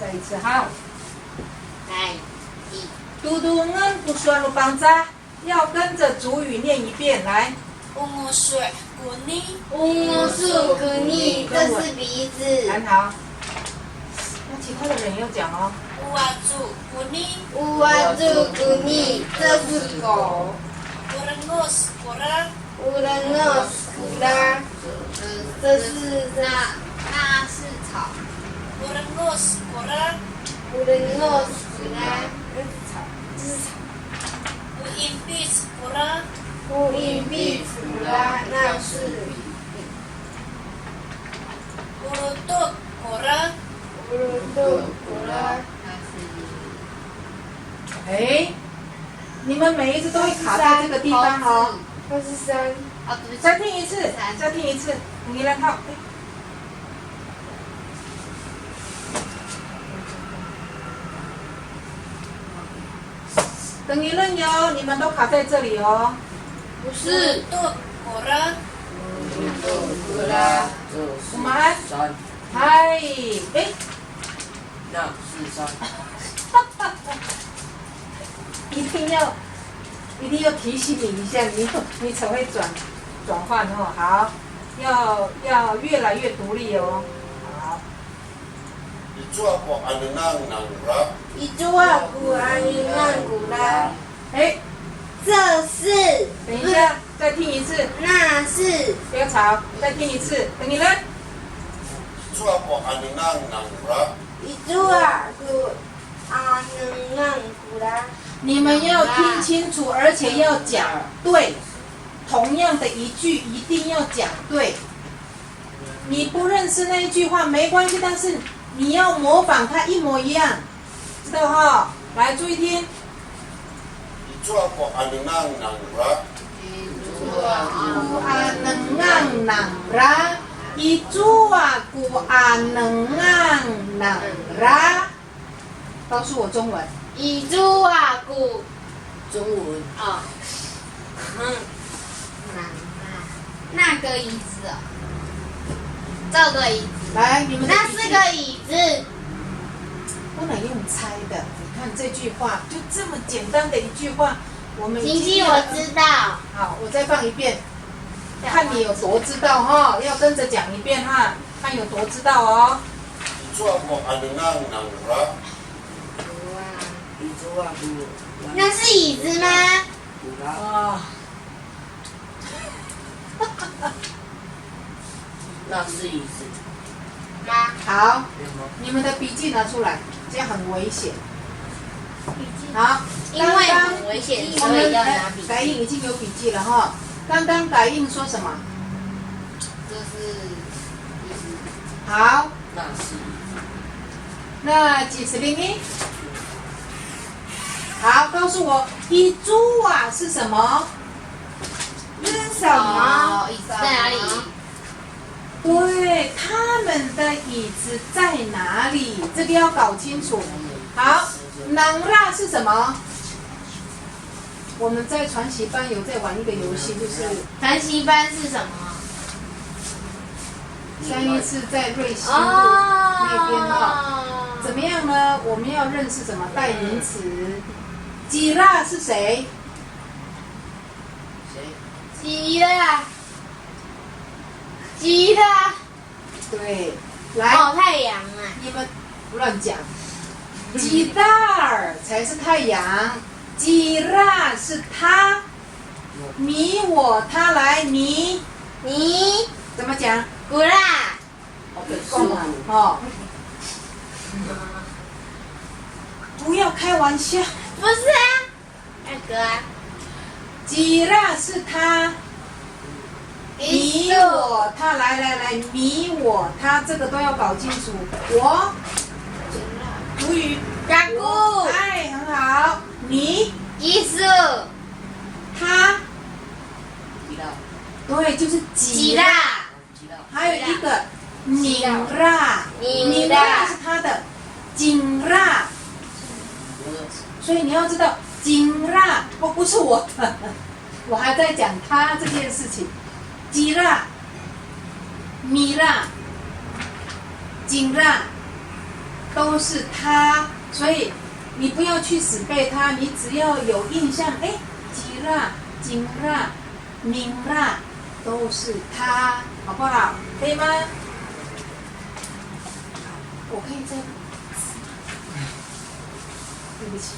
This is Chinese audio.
再一次好。来，嘟嘟恩不说鲁邦扎，要跟着主语念一遍来。乌水古尼，乌树古尼，这是鼻子。很好。那其他的人要讲哦。乌阿祖古尼，乌阿朱古尼，这是狗。乌人诺斯古拉，乌人诺斯古拉，这是那是草。乌人诺斯古拉，乌人诺斯古拉，这是草，这是草。乌因比斯古拉，乌因比古拉，那是乌鲁多古拉，乌鲁杜古拉，哎，你们每一次都会卡在这个地方哦。那是山。啊，对不起，再听一次，再听一次，你来看。等一轮哟，你们都卡在这里哦。不乌是鲁多古拉，古拉，我们来，山，嗨，哎，那是山。一定要提醒你一下，你才会转换哦。好，要越来越独立哦。好，Ijua ko anenang nang ra. 一株啊古安云南古拉，哎，这是等一下，再听一次，那是不要吵，再听一次。等你呢？ Ijua ko anenang nang ra. 一株啊古安云南古拉。你们要听清楚，而且要讲对。同样的一句一定要讲对。你不认识那一句话没关系，但是你要模仿它一模一样，知道哈？来，注意听。 Ijua ko anenang nang ra. 古阿能昂能拉，一株啊古阿能昂能拉。告诉我中文。一株啊古中文啊，那个椅子哦，这个椅子，来，你们的那笔记是个椅子。不能用猜的。你看这句话，就这么简单的一句话，我们星星我知道，好，我再放一遍，看你有多知道哈，要跟着讲一遍哈，看有多知道哦。 Ijua ko anenang nang ra. 一株啊古，那是椅子吗？古拉，啊，那是椅子。吗？好，对吗？你们的笔记拿出来，这样很危险。好，因为很危险，我们所以要拿笔改印已经有笔记了哈。刚刚改印说什么？这是椅子。好，那是椅那几次零一？好，告诉我，一株啊是什么？这是什么？椅子在哪里？对，他们的椅子在哪里？这个要搞清楚。好，能拉是什么？我们在传习班有在玩一个游戏，就是传习班是什么？上一次在瑞希那边哈，怎么样呢？我们要认识什么代名词？吉拉是谁？谁？鸡啦，鸡啦，对，来，哦，太阳啊！你们不乱讲。吉达尔才是太阳，吉拉是他，你我他来你你怎么讲？古啦，哦，不要开玩笑。不是啊，那个啊，吉拉是他，你我他，来，你我他，这个都要搞清楚。我，主语，加固，哎，很好。你，艺术，他，吉拉，对，就是吉吉啦，吉拉，还有一个拧拉，拧拉是他的，紧拉。所以你要知道，紧拉不是我的，我还在讲他这件事情。吉拉、米拉、紧拉都都是他，所以你不要去死背它，你只要有印象，哎，吉拉、金拉、明拉都是他，好不好？可以吗？我可以再，对不起。